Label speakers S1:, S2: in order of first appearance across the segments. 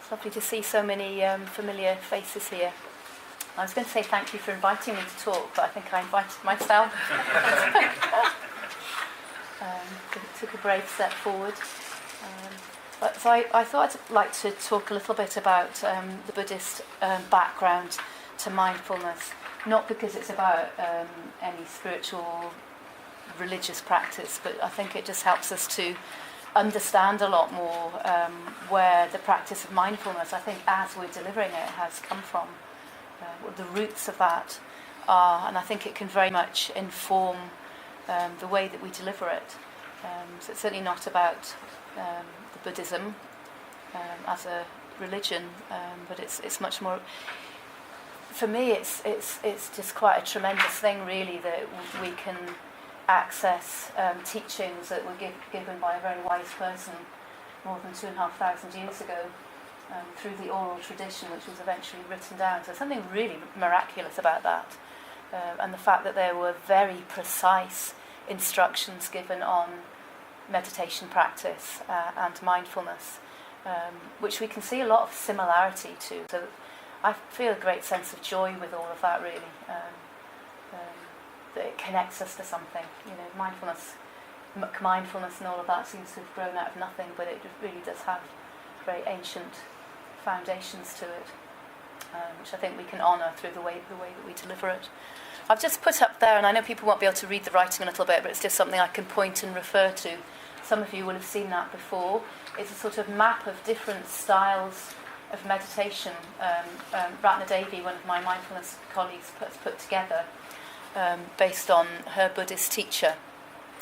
S1: It's lovely to see so many familiar faces here. I was going to say thank you for inviting me to talk, but I think I invited myself. Took a brave step forward. So I thought I'd like to talk a little bit about the Buddhist background to mindfulness, not because it's about any spiritual, religious practice, but I think it just helps us to understand a lot more where the practice of mindfulness, I think as we're delivering it, has come from, what the roots of that are, and I think it can very much inform the way that we deliver it. So it's certainly not about the Buddhism as a religion, but it's much more. For me, it's just quite a tremendous thing, really, that we can access teachings that were given by a very wise person more than 2,500 years ago through the oral tradition, which was eventually written down. So something really miraculous about that, and the fact that there were very precise instructions given on meditation practice and mindfulness, which we can see a lot of similarity to. So I feel a great sense of joy with all of that, really. That it connects us to something. You know, mindfulness and all of that seems to have grown out of nothing, but it really does have very ancient foundations to it, which I think we can honour through the way that we deliver it. I've just put up there, and I know people won't be able to read the writing a little bit, but it's just something I can point and refer to. Some of you will have seen that before. It's a sort of map of different styles of meditation. Ratna Devi, one of my mindfulness colleagues, put together based on her Buddhist teacher.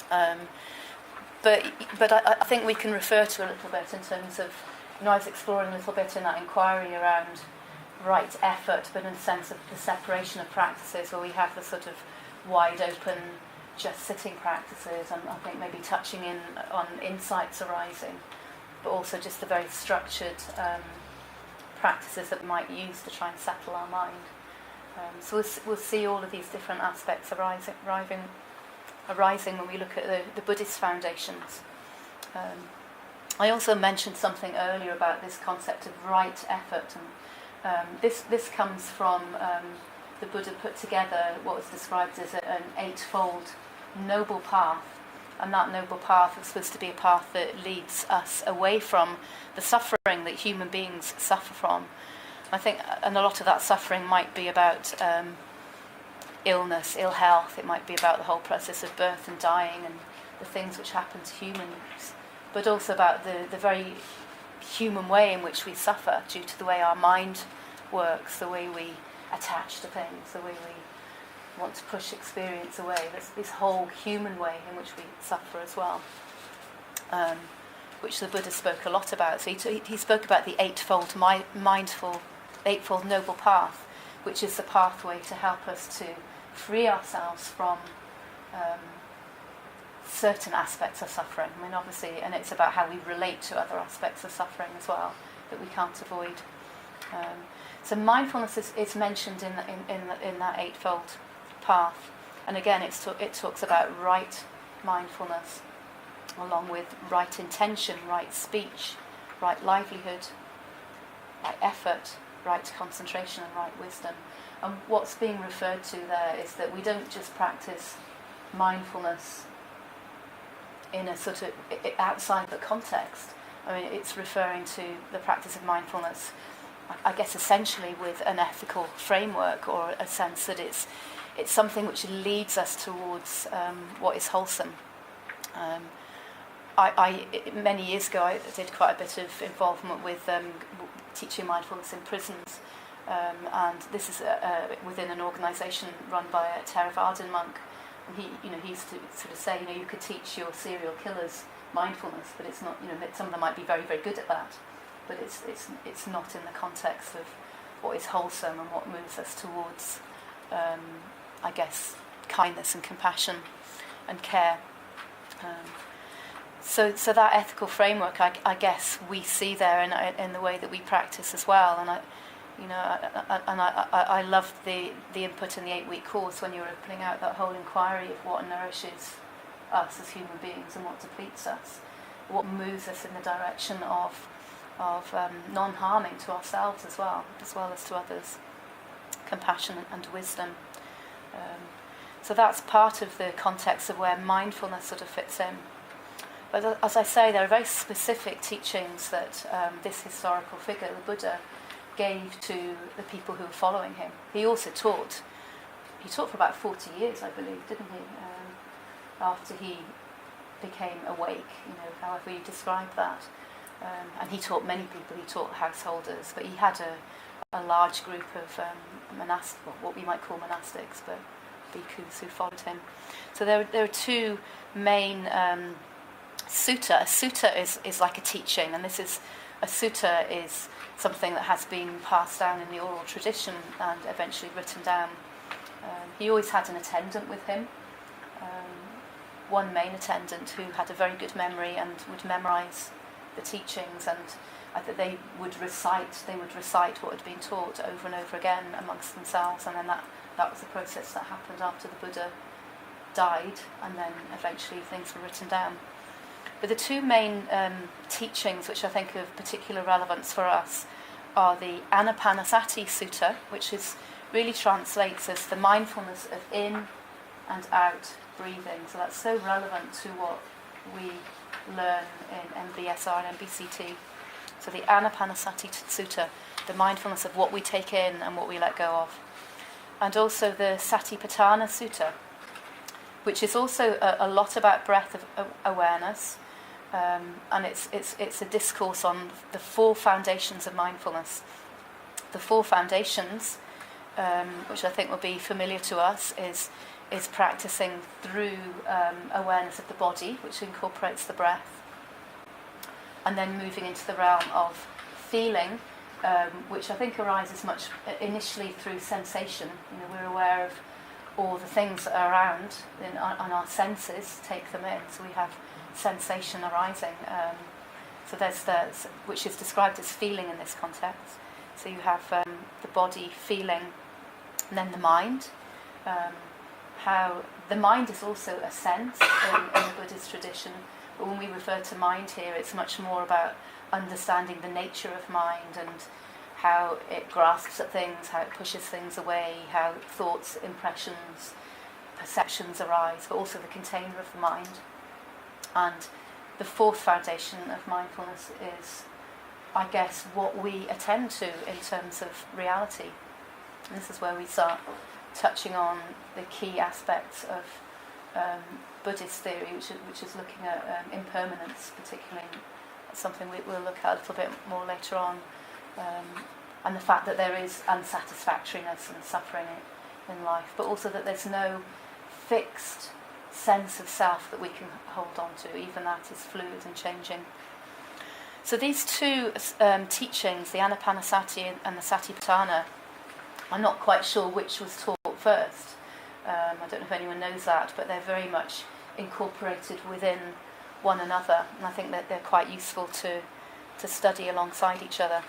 S1: But I think we can refer to a little bit in terms of, I was exploring a little bit in that inquiry around right effort, but in the sense of the separation of practices, where we have the sort of wide open, just sitting practices, and I think maybe touching in on insights arising, but also just the very structured practices that we might use to try and settle our mind. So we'll see all of these different aspects arising when we look at the Buddhist foundations. I also mentioned something earlier about this concept of right effort, and this comes from the Buddha put together what was described as an eightfold noble path, and that noble path is supposed to be a path that leads us away from the suffering that human beings suffer from. I think, and a lot of that suffering might be about illness, ill health. It might be about the whole process of birth and dying and the things which happen to humans, but also about the very human way in which we suffer due to the way our mind works, the way we attach to things, the way we want to push experience away. There's this whole human way in which we suffer as well, which the Buddha spoke a lot about. So he spoke about the eightfold noble path, which is the pathway to help us to free ourselves from certain aspects of suffering. I mean, obviously, and it's about how we relate to other aspects of suffering as well that we can't avoid. So mindfulness is mentioned in that eightfold path, and again, it talks about right mindfulness, along with right intention, right speech, right livelihood, right effort, right concentration, and right wisdom. And what's being referred to there is that we don't just practice mindfulness in a sort of outside the context. I mean, it's referring to the practice of mindfulness, I guess, essentially with an ethical framework, or a sense that it's something which leads us towards what is wholesome. Many years ago, I did quite a bit of involvement with teaching mindfulness in prisons, and this is within an organisation run by a Theravadan monk. And he used to sort of say, you could teach your serial killers mindfulness, but it's not. Some of them might be very, very good at that, but it's not in the context of what is wholesome and what moves us towards, I guess, kindness and compassion and care. So that ethical framework, I guess, we see there in the way that we practice as well. And I loved the input in the 8-week course when you were putting out that whole inquiry of what nourishes us as human beings and what depletes us, what moves us in the direction of non-harming to ourselves as well as to others, compassion and wisdom. So that's part of the context of where mindfulness sort of fits in. But as I say, there are very specific teachings that this historical figure, the Buddha, gave to the people who were following him. He also taught. He taught for about 40 years, I believe, didn't he? After he became awake, however you describe that. And he taught many people. He taught householders, but he had a large group of what we might call monastics, but bhikkhus who followed him. So there are two main sutta. A sutta is like a teaching, and a sutta is something that has been passed down in the oral tradition and eventually written down. He always had an attendant with him, one main attendant who had a very good memory and would memorize the teachings, and they would recite what had been taught over and over again amongst themselves, and then that was the process that happened after the Buddha died, and then eventually things were written down. But the two main teachings which I think are of particular relevance for us are the Anapanasati Sutta, which really translates as the mindfulness of in and out breathing. So that's so relevant to what we learn in MBSR and MBCT. So the Anapanasati Sutta, the mindfulness of what we take in and what we let go of. And also the Satipatthana Sutta, which is also a lot about breath of awareness. And it's a discourse on the four foundations of mindfulness. The four foundations, which I think will be familiar to us, is practicing through awareness of the body, which incorporates the breath, and then moving into the realm of feeling, which I think arises much initially through sensation. We're aware of all the things that are around, and our senses take them in. So we have sensation arising. So there's which is described as feeling in this context. So you have the body feeling, and then the mind. How the mind is also a sense in the Buddhist tradition, but when we refer to mind here, it's much more about understanding the nature of mind and how it grasps at things, how it pushes things away, how thoughts, impressions, perceptions arise, but also the container of the mind. And the fourth foundation of mindfulness is, I guess, what we attend to in terms of reality. And this is where we start touching on the key aspects of Buddhist theory, which is looking at impermanence, particularly. That's something we'll look at a little bit more later on, and the fact that there is unsatisfactoriness and suffering in life, but also that there's no fixed sense of self that we can hold on to. Even that is fluid and changing. So these two teachings, the Anapanasati and the Satipatthana, I'm not quite sure which was taught first. I don't know if anyone knows that, but they're very much incorporated within one another, and I think that they're quite useful to study alongside each other.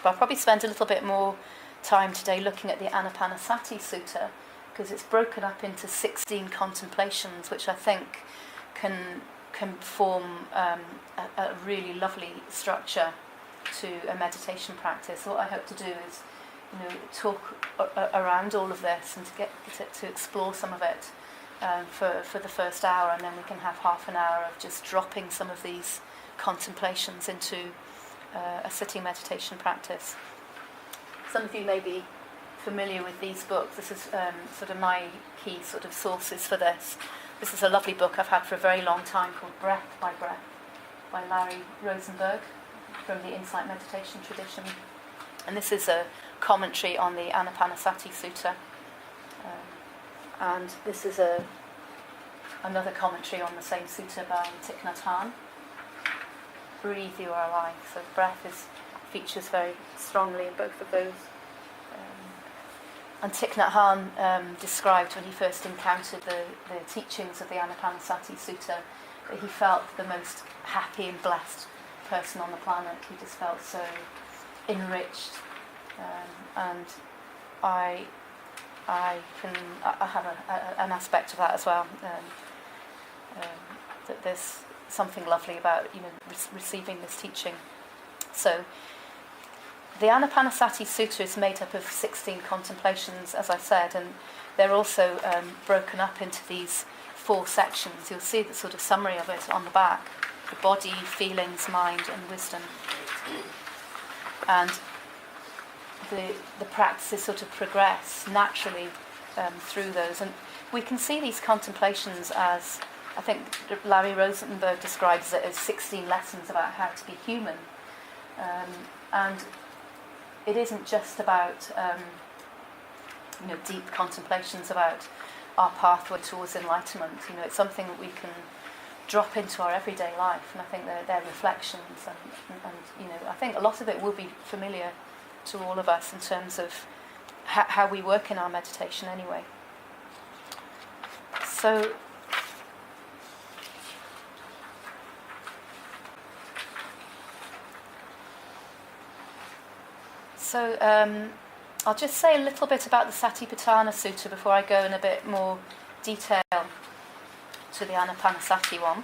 S1: But I'll probably spend a little bit more time today looking at the Anapanasati Sutta, because it's broken up into 16 contemplations, which I think can form a really lovely structure to a meditation practice. What I hope to do is talk around all of this and to get to explore some of it for the first hour, and then we can have half an hour of just dropping some of these contemplations into a sitting meditation practice. Some of you may be familiar with these books. This is sort of my key sort of sources for this. This is a lovely book I've had for a very long time called Breath by Breath by Larry Rosenberg from the Insight Meditation tradition. And this is a commentary on the Anapanasati Sutta. And this is another commentary on the same sutta by Thich Nhat Hanh. Breathe, you are alive. So breath features very strongly in both of those. And Thich Nhat Hanh described when he first encountered the teachings of the Anapanasati Sutta that he felt the most happy and blessed person on the planet. He just felt so enriched. And I have an aspect of that as well. That there's something lovely about receiving this teaching. So the Anapanasati Sutta is made up of 16 contemplations, as I said, and they're also broken up into these 4 sections. You'll see the sort of summary of it on the back: the body, feelings, mind, and wisdom. And the practices sort of progress naturally through those. And we can see these contemplations as, I think Larry Rosenberg describes it as 16 lessons about how to be human. And it isn't just about deep contemplations about our pathway towards enlightenment. It's something that we can drop into our everyday life, and I think they're reflections, and I think a lot of it will be familiar to all of us in terms of how we work in our meditation anyway. So I'll just say a little bit about the Satipatthana Sutta before I go in a bit more detail to the Anapanasati one.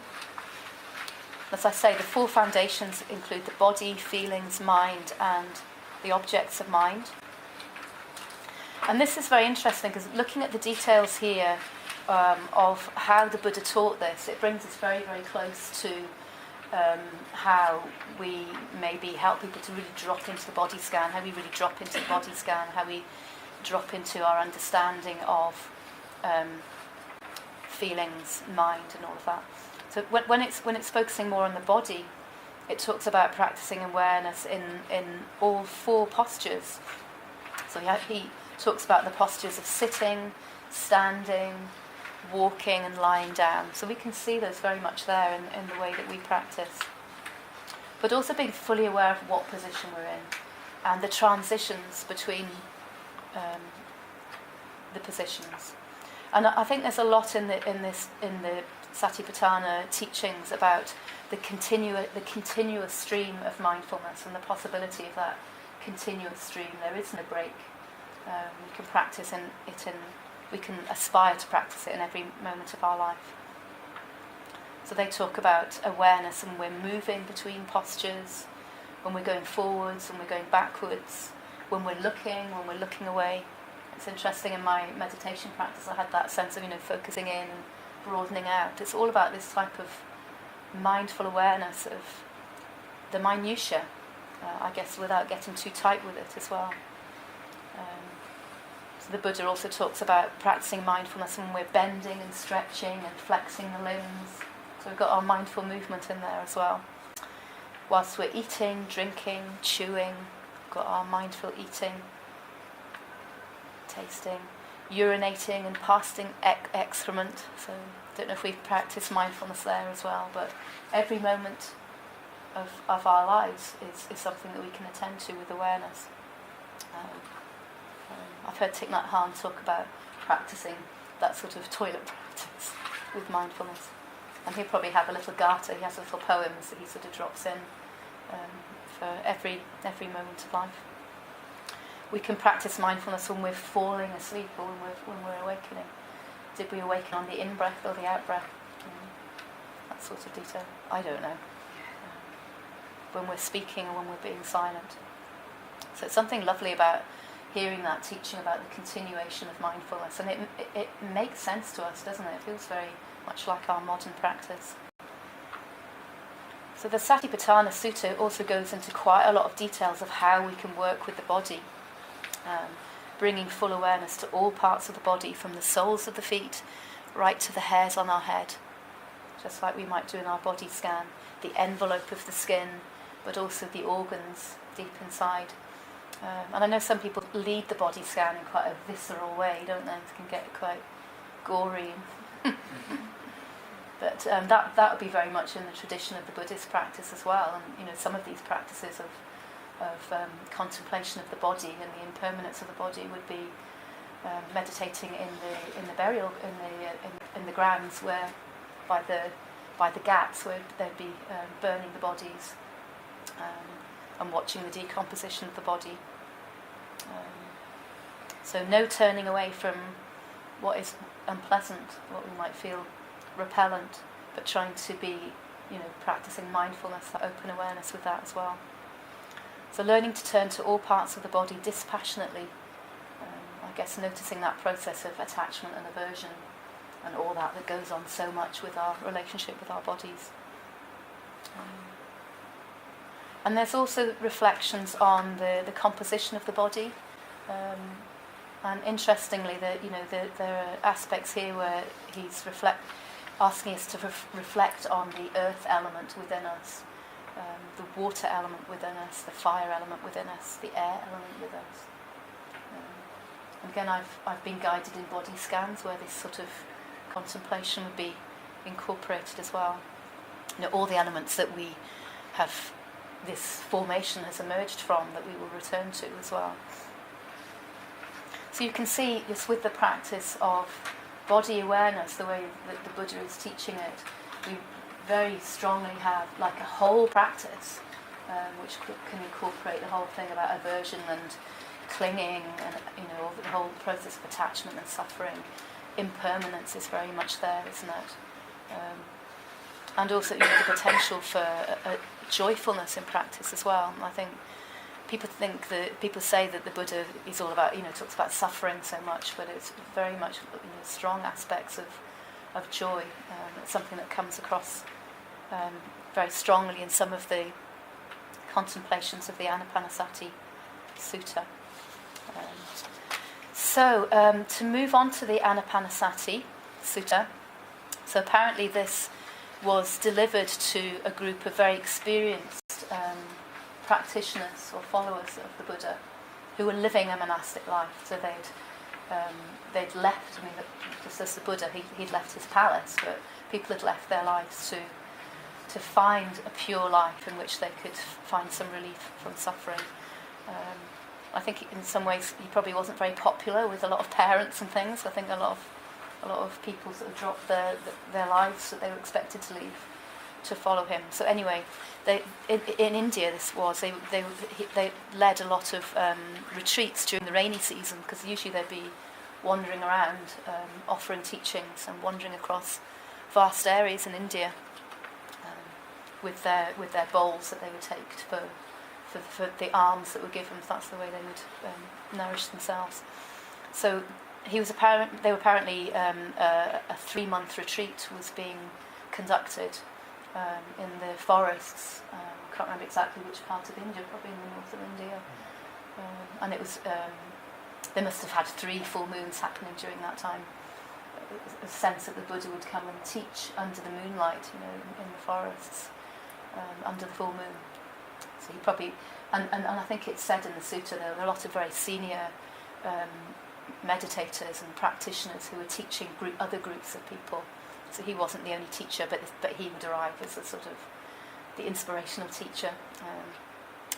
S1: As I say, the 4 foundations include the body, feelings, mind, and the objects of mind. And this is very interesting because looking at the details here of how the Buddha taught this, it brings us very, very close to how we maybe help people to really drop into the body scan, how we really drop into the body scan, how we drop into our understanding of feelings, mind, and all of that. So when it's focusing more on the body, it talks about practicing awareness in all 4 postures. So he talks about the postures of sitting, standing, walking, and lying down. So we can see those very much there in the way that we practice. But also being fully aware of what position we're in and the transitions between the positions. And I think there's a lot in the Satipatthana teachings about the continuous stream of mindfulness and the possibility of that continuous stream. There isn't a break. We can practice we can aspire to practice it in every moment of our life. So they talk about awareness, and we're moving between postures, when we're going forwards, when we're going backwards, when we're looking away. It's interesting, in my meditation practice I had that sense of focusing in and broadening out. It's all about this type of mindful awareness of the minutiae, I guess, without getting too tight with it as well. So the Buddha also talks about practicing mindfulness when we're bending and stretching and flexing the limbs. So we've got our mindful movement in there as well. Whilst we're eating, drinking, chewing, we've got our mindful eating, tasting, urinating and passing excrement. So I don't know if we've practiced mindfulness there as well, but every moment of our lives is something that we can attend to with awareness. I've heard Thich Nhat Hanh talk about practicing that sort of toilet practice with mindfulness. And he'll probably have a little gata, he has little poems that he sort of drops in for every moment of life. We can practice mindfulness when we're falling asleep or when we're awakening. Did we awaken on the in-breath or the out-breath? That sort of detail. I don't know. When we're speaking or when we're being silent. So it's something lovely about hearing that teaching about the continuation of mindfulness. And it makes sense to us, doesn't it? It feels very much like our modern practice. So the Satipatthana Sutta also goes into quite a lot of details of how we can work with the body. Bringing full awareness to all parts of the body, from the soles of the feet right to the hairs on our head, just like we might do in our body scan, the envelope of the skin, but also the organs deep inside. And I know some people lead the body scan in quite a visceral way, don't they? It can get quite gory. But that would be very much in the tradition of the Buddhist practice as well. And some of these practices of contemplation of the body and the impermanence of the body would be meditating in the burial in the grounds where by the ghats where they'd be burning the bodies and watching the decomposition of the body. So no turning away from what is unpleasant, what we might feel repellent, but trying to be practicing mindfulness, that open awareness with that as well. So learning to turn to all parts of the body dispassionately, I guess noticing that process of attachment and aversion and all that goes on so much with our relationship with our bodies. And there's also reflections on the composition of the body. And interestingly, there are aspects here where he's asking us to reflect on the earth element within us, the water element within us, the fire element within us, the air element within us. Again, I've been guided in body scans where this sort of contemplation would be incorporated as well. All the elements that we have, this formation has emerged from, that we will return to as well. So you can see this with the practice of body awareness, the way that the Buddha is teaching it. We very strongly have like a whole practice which can incorporate the whole thing about aversion and clinging and the whole process of attachment and suffering. Impermanence is very much there, isn't it? And also the potential for a joyfulness in practice as well. And I think people say that the Buddha is all about, talks about suffering so much, but it's very much strong aspects of joy. It's something that comes across very strongly in some of the contemplations of the Anapanasati Sutta. So to move on to the Anapanasati Sutta, so apparently this was delivered to a group of very experienced practitioners or followers of the Buddha who were living a monastic life. So they'd left, just as the Buddha, he'd left his palace, but people had left their lives to find a pure life in which they could find some relief from suffering. I think in some ways he probably wasn't very popular with a lot of parents and things. I think a lot of people sort of dropped their lives that they were expected to leave to follow him. So anyway, in India they led a lot of retreats during the rainy season, because usually they'd be wandering around offering teachings and wandering across vast areas in India with their bowls that they would take for the alms that were given. That's the way they would nourish themselves. So they were apparently a 3-month retreat was being conducted in the forests. I can't remember exactly which part of India, probably in the north of India. And it was they must have had 3 full moons happening during that time. A sense that the Buddha would come and teach under the moonlight, in the forests, under the full moon. So he probably, and I think it's said in the sutta, there were a lot of very senior meditators and practitioners who were teaching other groups of people. So he wasn't the only teacher, but he would arrive as a sort of the inspirational teacher.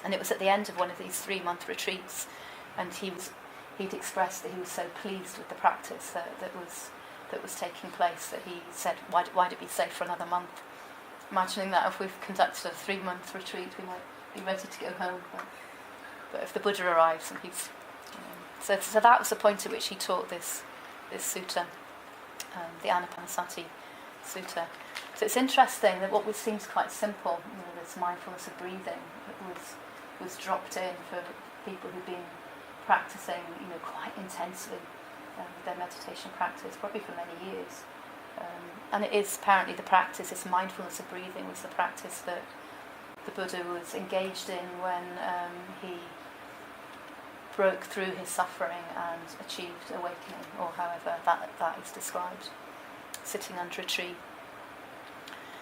S1: And it was at the end of one of these 3-month retreats, and he'd expressed that he was so pleased with the practice that was taking place, that he said, why don't we stay for another month? Imagining that if we've conducted a 3-month retreat, we might be ready to go home. But if the Buddha arrives, and he's so that was the point at which he taught this sutta, the Anapanasati Sutta. So it's interesting that what seems quite simple, this mindfulness of breathing, was dropped in for people who've been practicing, quite intensely their meditation practice, probably for many years. And it is apparently the practice, this mindfulness of breathing, was the practice that the Buddha was engaged in when he broke through his suffering and achieved awakening, or however that is described, sitting under a tree.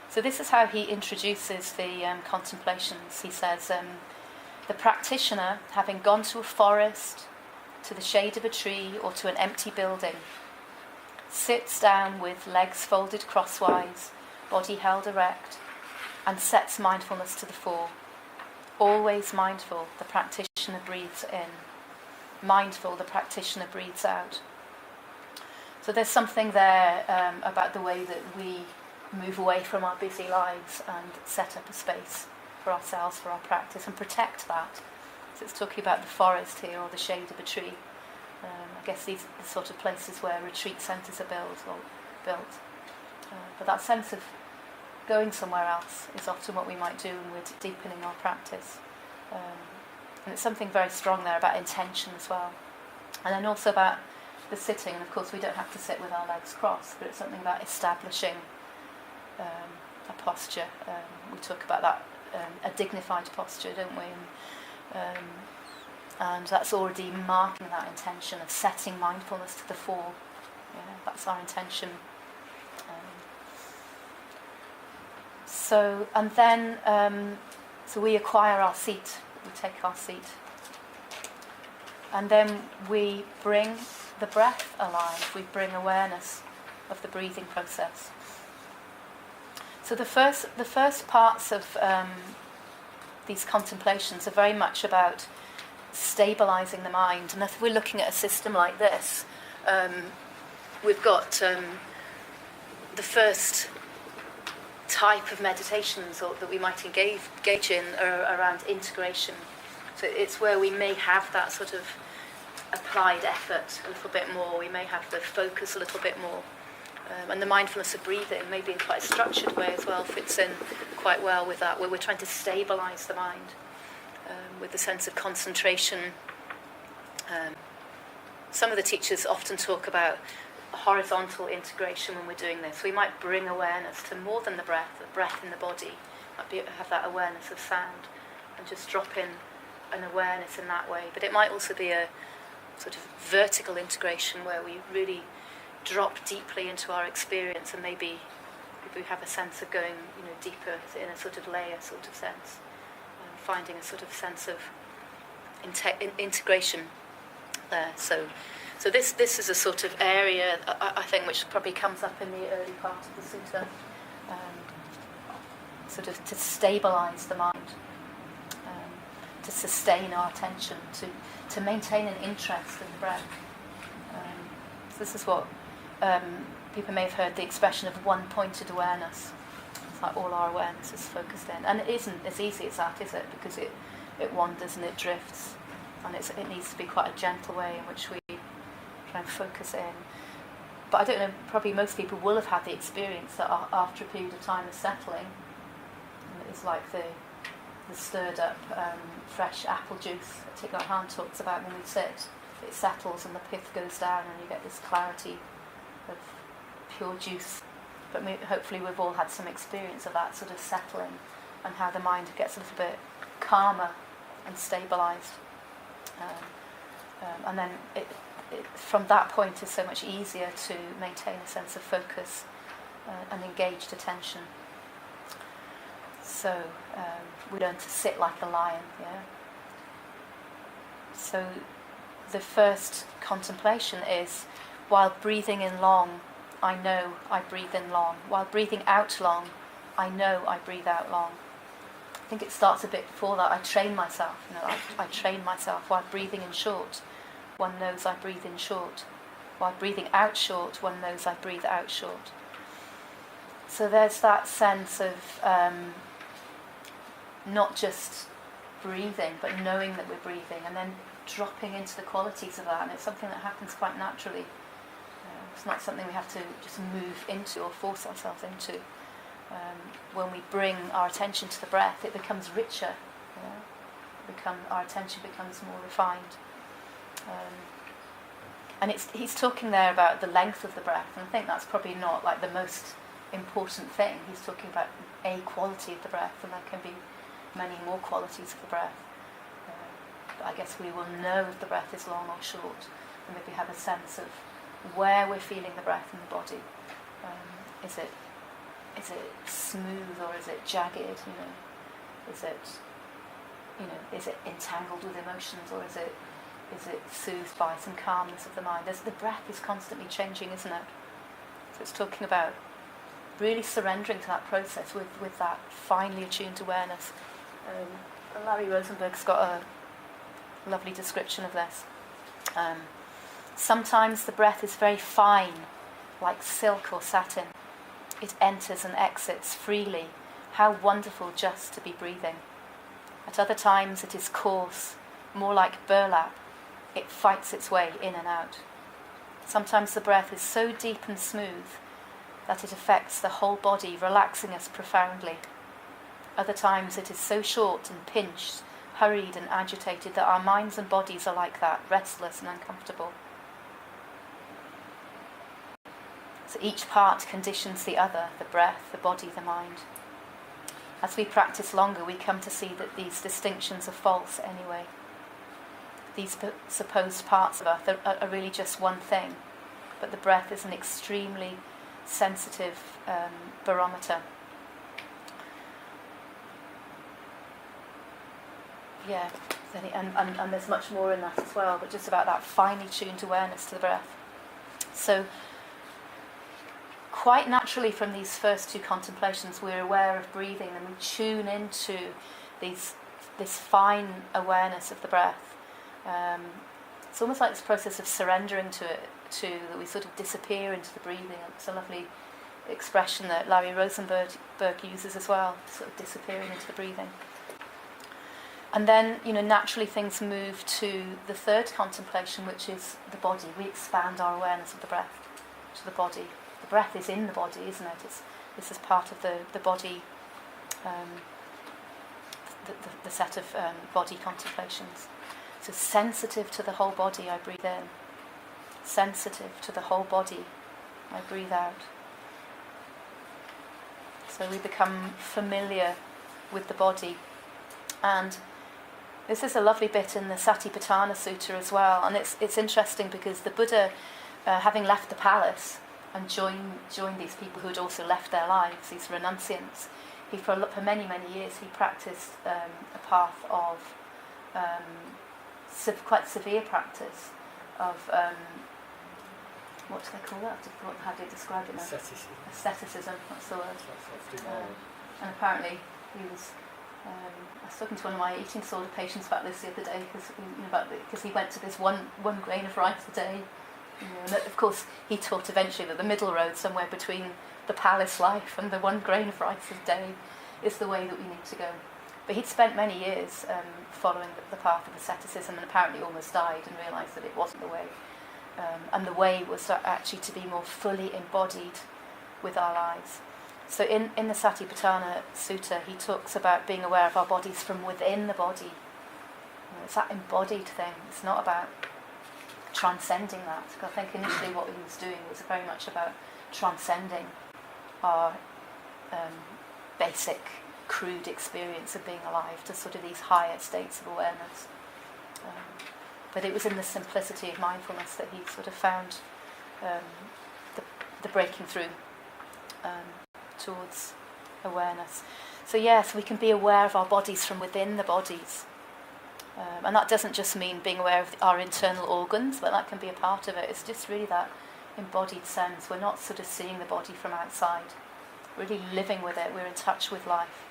S1: So this is how he introduces the contemplations. He says, the practitioner, having gone to a forest, to the shade of a tree, or to an empty building, sits down with legs folded crosswise, body held erect, and sets mindfulness to the fore. Always mindful, the practitioner breathes in. Mindful, the practitioner breathes out. So there's something there about the way that we move away from our busy lives and set up a space for ourselves, for our practice, and protect that. So it's talking about the forest here, or the shade of a tree. I guess these are the sort of places where retreat centres are built. But that sense of going somewhere else is often what we might do when we're deepening our practice. And it's something very strong there about intention as well. And then also about the sitting, and of course we don't have to sit with our legs crossed, but it's something about establishing a posture. We talk about that, a dignified posture, don't we? And that's already marking that intention of setting mindfulness to the fore. Yeah, that's our intention. So we acquire our seat. We take our seat, and then we bring the breath alive. We bring awareness of the breathing process. So the first parts of these contemplations are very much about stabilising the mind. And if we're looking at a system like this, we've got the first type of meditations that we might engage in are around integration. So it's where we may have that sort of applied effort a little bit more, we may have the focus a little bit more. And the mindfulness of breathing, maybe in quite a structured way as well, fits in quite well with that, where we're trying to stabilise the mind with the sense of concentration. Some of the teachers often talk about horizontal integration when we're doing this. We might bring awareness to more than the breath in the body, have that awareness of sound, and just drop in an awareness in that way. But it might also be a sort of vertical integration where we really drop deeply into our experience, and maybe we have a sense of going, deeper in a sort of layer sort of sense, finding a sort of sense of integration there. So this is a sort of area, I think, which probably comes up in the early part of the sutta, sort of to stabilise the mind, to sustain our attention, to maintain an interest in the breath. So this is what people may have heard the expression of one-pointed awareness. It's like all our awareness is focused in. And it isn't as easy as that, is it? Because it wanders and it drifts. And it needs to be quite a gentle way in which we try and focus in. But I don't know, probably most people will have had the experience that after a period of time of settling, it's like the stirred up fresh apple juice that Thich Nhat Hanh talks about when we sit. It settles and the pith goes down and you get this clarity of pure juice. But hopefully we've all had some experience of that sort of settling and how the mind gets a little bit calmer and stabilised. And then from that point it's so much easier to maintain a sense of focus and engaged attention. So we learn to sit like a lion, yeah? So the first contemplation is, while breathing in long, I know I breathe in long. While breathing out long, I know I breathe out long. I think it starts a bit before that. I train myself. I train myself. While breathing in short, one knows I breathe in short. While breathing out short, one knows I breathe out short. So there's that sense of not just breathing, but knowing that we're breathing, and then dropping into the qualities of that. And it's something that happens quite naturally. It's not something we have to just move into or force ourselves into. When we bring our attention to the breath, it becomes richer. Our attention becomes more refined. And he's talking there about the length of the breath, and I think that's probably not like the most important thing. He's talking about a quality of the breath, and there can be many more qualities of the breath. But I guess we will know if the breath is long or short, and maybe have a sense of where we're feeling the breath in the body. Is it smooth or is it jagged? Is it entangled with emotions, or is it soothed by some calmness of the mind? The breath is constantly changing, isn't it? So it's talking about really surrendering to that process with that finely attuned awareness. And Larry Rosenberg's got a lovely description of this. Sometimes the breath is very fine, like silk or satin. It enters and exits freely. How wonderful just to be breathing. At other times it is coarse, more like burlap. It fights its way in and out. Sometimes the breath is so deep and smooth that it affects the whole body, relaxing us profoundly. Other times it is so short and pinched, hurried and agitated, that our minds and bodies are like that, restless and uncomfortable. So each part conditions the other, the breath, the body, the mind. As we practice longer, we come to see that these distinctions are false anyway. These supposed parts of us are really just one thing, but the breath is an extremely sensitive barometer. Yeah, and there's much more in that as well, but just about that finely tuned awareness to the breath. So, quite naturally from these first two contemplations, we're aware of breathing and we tune into this fine awareness of the breath. It's almost like this process of surrendering to it, that we sort of disappear into the breathing. It's a lovely expression that Larry Rosenberg uses as well, sort of disappearing into the breathing. And then, naturally things move to the third contemplation, which is the body. We expand our awareness of the breath to the body. The breath is in the body, isn't it? This is part of the body, the set of body contemplations. So sensitive to the whole body, I breathe in. Sensitive to the whole body, I breathe out. So we become familiar with the body. And this is a lovely bit in the Satipatthana Sutta as well. And it's interesting because the Buddha, having left the palace and joined these people who had also left their lives, these renunciants, for many, many years he practiced a path of quite severe practice of, what do they call that? How do you describe it now? Asceticism, that's the word. And apparently he was... I was talking to one of my eating disorder patients about this the other day, because he went to this one grain of rice a day. And of course, he taught eventually that the middle road, somewhere between the palace life and the one grain of rice a day, is the way that we need to go. But he'd spent many years following the path of asceticism, and apparently almost died and realised that it wasn't the way. And the way was actually to be more fully embodied with our lives. So in the Satipatthana Sutta, he talks about being aware of our bodies from within the body. It's that embodied thing. It's not about transcending that. I think initially what he was doing was very much about transcending our basic, crude experience of being alive to sort of these higher states of awareness. But it was in the simplicity of mindfulness that he sort of found the breaking through towards awareness. So yes, we can be aware of our bodies from within the bodies. And that doesn't just mean being aware of our internal organs, but that can be a part of it. It's just really that embodied sense. We're not sort of seeing the body from outside. We're really living with it. We're in touch with life.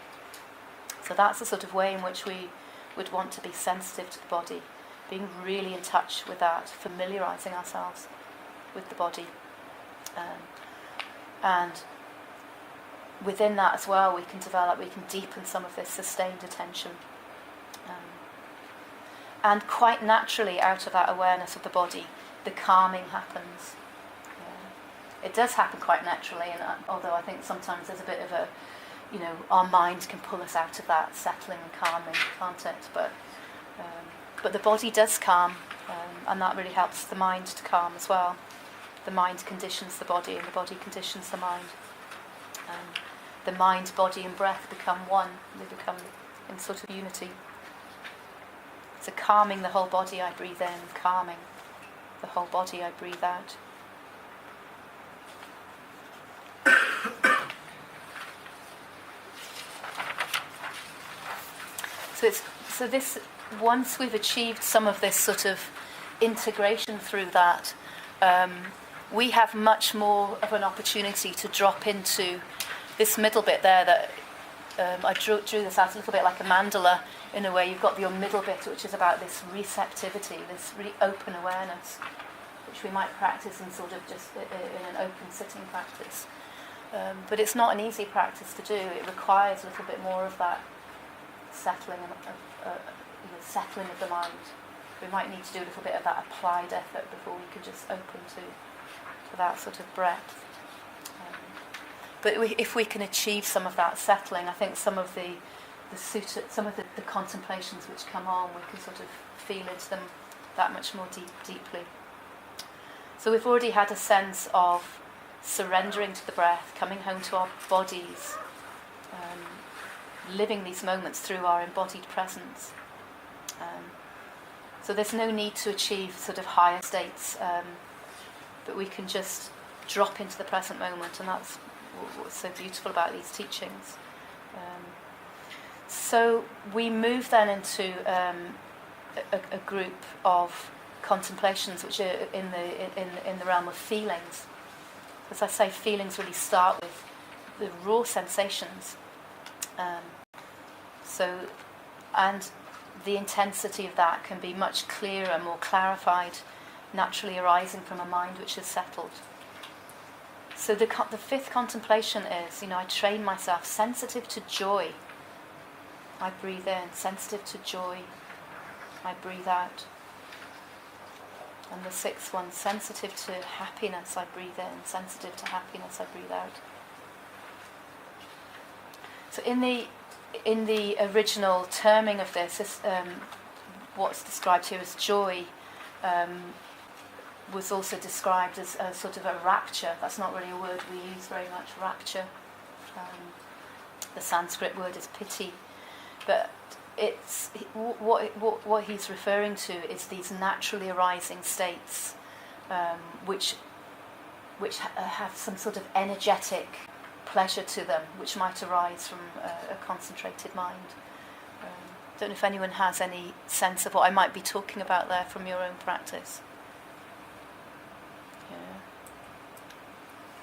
S1: So that's the sort of way in which we would want to be sensitive to the body, being really in touch with that, familiarising ourselves with the body. And within that as well, we can deepen some of this sustained attention. And quite naturally, out of that awareness of the body, the calming happens. It does happen quite naturally, and although I think sometimes there's a bit of a, our mind can pull us out of that settling and calming, can't it? But the body does calm, and that really helps the mind to calm as well. The mind conditions the body, and the body conditions the mind. The mind, body, and breath become one. They become in sort of unity. So calming the whole body, I breathe in. Calming the whole body, I breathe out. So this, once we've achieved some of this sort of integration through that, we have much more of an opportunity to drop into this middle bit there that I drew this out a little bit like a mandala in a way. You've got your middle bit, which is about this receptivity, this really open awareness, which we might practice in sort of just in an open sitting practice. But it's not an easy practice to do. It requires a little bit more of that settling of the mind. We might need to do a little bit of that applied effort before we could just open to that sort of breadth. But if we can achieve some of that settling, I think some of the some of the contemplations which come on, we can sort of feel into them that much more deeply. So we've already had a sense of surrendering to the breath, coming home to our bodies, living these moments through our embodied presence. So there's no need to achieve sort of higher states, but we can just drop into the present moment, and that's what's so beautiful about these teachings. So we move then into a group of contemplations which are in the realm of feelings. As I say, feelings really start with the raw sensations. And the intensity of that can be much clearer, more clarified, naturally arising from a mind which is settled. So the fifth contemplation is, I train myself sensitive to joy. I breathe in, sensitive to joy. I breathe out. And the sixth one, sensitive to happiness. I breathe in, sensitive to happiness. I breathe out. So in the original terming of this, what's described here as joy was also described as a sort of a rapture. That's not really a word we use very much, rapture. The Sanskrit word is piti. But it's what he's referring to is these naturally arising states which have some sort of energetic pleasure to them, which might arise from a concentrated mind. Don't know if anyone has any sense of what I might be talking about there from your own practice. Yeah.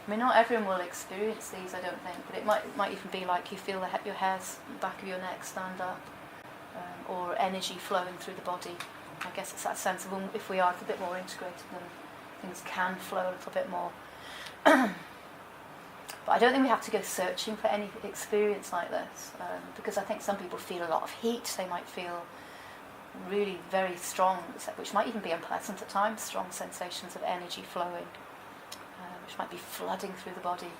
S1: I mean, not everyone will experience these, I don't think, but it might even be like you feel your hairs, the back of your neck stand up, or energy flowing through the body. I guess it's that sense of if we are a little bit more integrated, then things can flow a little bit more. But I don't think we have to go searching for any experience like this, because I think some people feel a lot of heat. They might feel really very strong, which might even be unpleasant at times, strong sensations of energy flowing, which might be flooding through the body.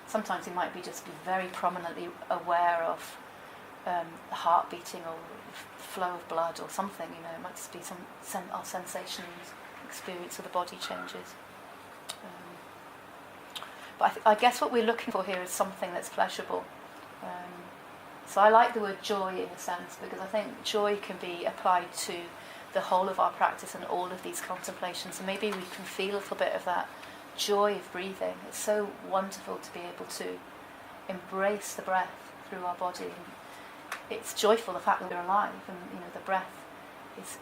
S1: Sometimes you might just be very prominently aware of the heart beating or flow of blood or something. It might just be our sensations, experience of the body changes. But I guess what we're looking for here is something that's pleasurable. So I like the word joy in a sense, because I think joy can be applied to the whole of our practice and all of these contemplations. And maybe we can feel a little bit of that joy of breathing. It's so wonderful to be able to embrace the breath through our body. It's joyful, the fact that we're alive, and the breath is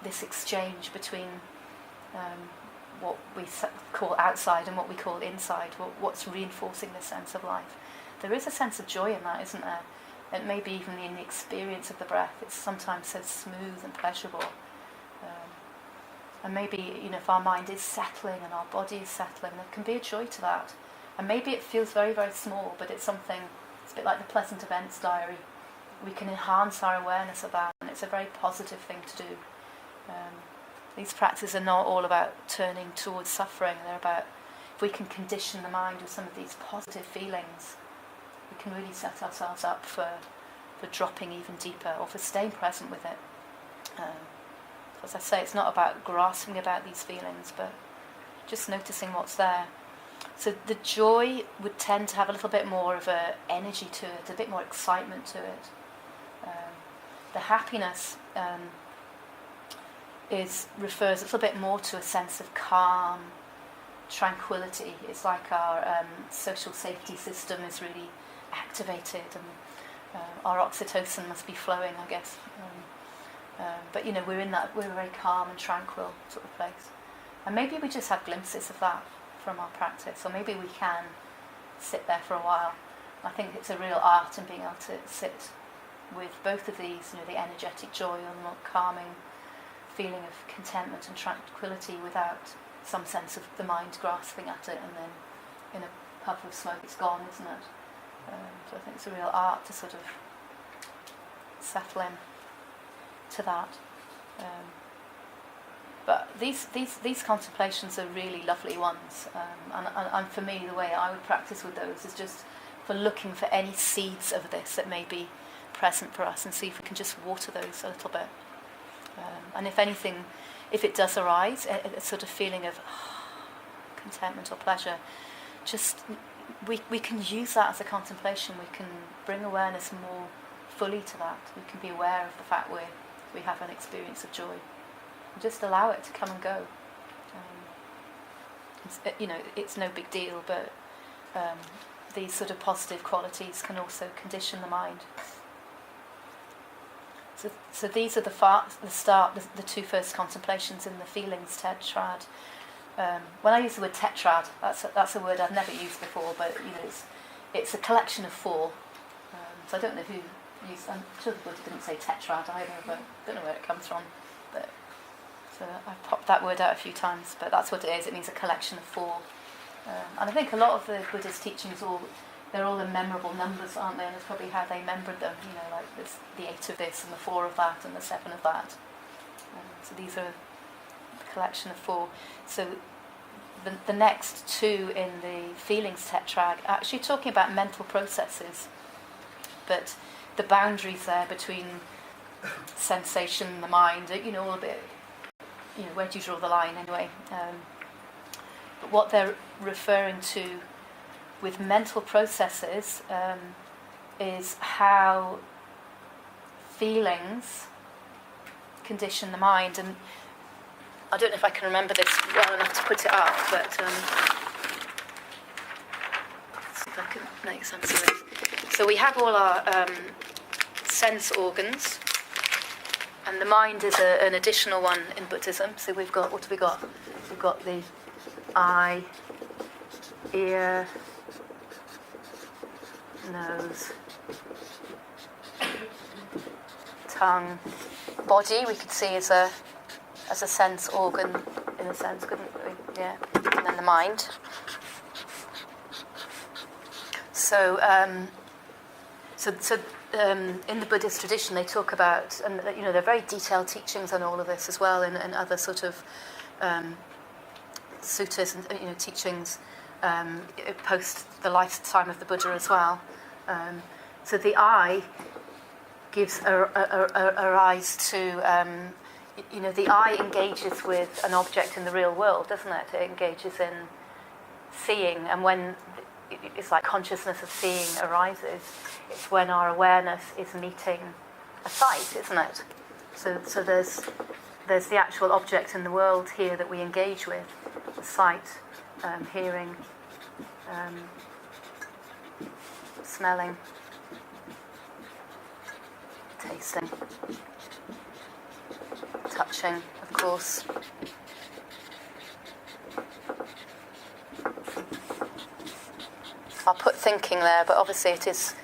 S1: this exchange between what we call outside and what we call inside, what's reinforcing the sense of life. There is a sense of joy in that, isn't there? And maybe even in the experience of the breath, it's sometimes so smooth and pleasurable. And maybe, if our mind is settling and our body is settling, there can be a joy to that. And maybe it feels very, very small, but it's a bit like the pleasant events diary. We can enhance our awareness of that, and it's a very positive thing to do. These practices are not all about turning towards suffering. They're about, if we can condition the mind with some of these positive feelings, we can really set ourselves up for dropping even deeper, or for staying present with it. As I say, it's not about grasping about these feelings, but just noticing what's there. So the joy would tend to have a little bit more of an energy to it, a bit more excitement to it. The happiness refers a little bit more to a sense of calm, tranquility. It's like our social safety system is really activated, and our oxytocin must be flowing, I guess. But we're a very calm and tranquil sort of place. And maybe we just have glimpses of that from our practice, or maybe we can sit there for a while. I think it's a real art in being able to sit with both of these, the energetic joy and the more calming feeling of contentment and tranquility without some sense of the mind grasping at it, and then in a puff of smoke it's gone, isn't it? So I think it's a real art to sort of settle in to that. But these contemplations are really lovely ones, and for me the way I would practice with those is just for looking for any seeds of this that may be present for us, and see if we can just water those a little bit. And if anything, if it does arise, a sort of feeling of contentment or pleasure, just we can use that as a contemplation. We can bring awareness more fully to that. We can be aware of the fact we have an experience of joy, and just allow it to come and go. It's no big deal, but these sort of positive qualities can also condition the mind. So these are the two first contemplations in the feelings tetrad. When I use the word tetrad, that's a word I've never used before, but it's a collection of four. So I don't know who used. I'm sure the Buddha didn't say tetrad either, but I don't know where it comes from. But so I've popped that word out a few times, but that's what it is. It means a collection of four. And I think a lot of the Buddha's teachings they're all in memorable numbers, aren't they? And it's probably how they remembered them, like there's the 8 of this and the 4 of that and the 7 of that. So these are a collection of 4. So the next 2 in the feelings tetrad are actually talking about mental processes, but the boundaries there between sensation and the mind, all a bit, where do you draw the line anyway? But what they're referring to with mental processes is how feelings condition the mind. And I don't know if I can remember this well enough to put it up, but let's see if I can make sense of it. So we have all our sense organs, and the mind is an additional one in Buddhism. So what have we got? We've got the eye, ear, nose, tongue, body. We could see as a sense organ, in a sense, couldn't we? Yeah. And then the mind. So, in the Buddhist tradition, they talk about, and there are very detailed teachings on all of this as well, and other sort of suttas and teachings post the lifetime of the Buddha as well. So the eye gives a rise to, the eye engages with an object in the real world, doesn't it? It engages in seeing, and when it's like consciousness of seeing arises, it's when our awareness is meeting a sight, isn't it? So there's the actual object in the world here that we engage with, the sight, hearing, smelling, tasting, touching, of course. I'll put thinking there, but obviously it is.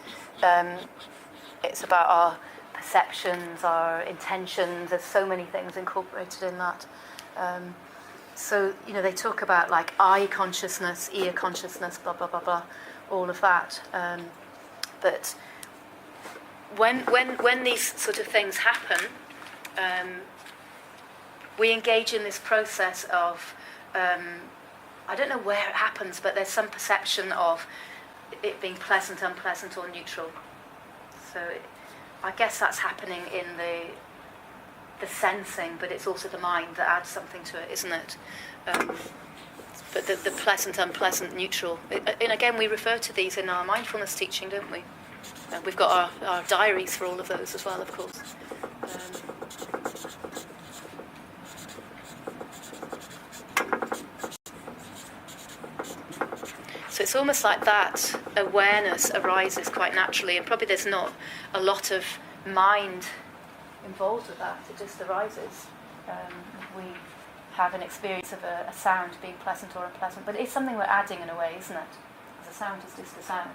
S1: It's about our perceptions, our intentions. There's so many things incorporated in that. So they talk about like eye consciousness, ear consciousness, blah blah blah blah, all of that. But when these sort of things happen, we engage in this process of. I don't know where it happens, but there's some perception of it being pleasant, unpleasant, or neutral. So I guess that's happening in the sensing, but it's also the mind that adds something to it, isn't it? But the pleasant, unpleasant, neutral. And again, we refer to these in our mindfulness teaching, don't we? We've got our diaries for all of those as well, of course. So it's almost like that awareness arises quite naturally, and probably there's not a lot of mind involved with that. It just arises. We have an experience of a sound being pleasant or unpleasant, but it's something we're adding in a way, isn't it? Because a sound is just a sound.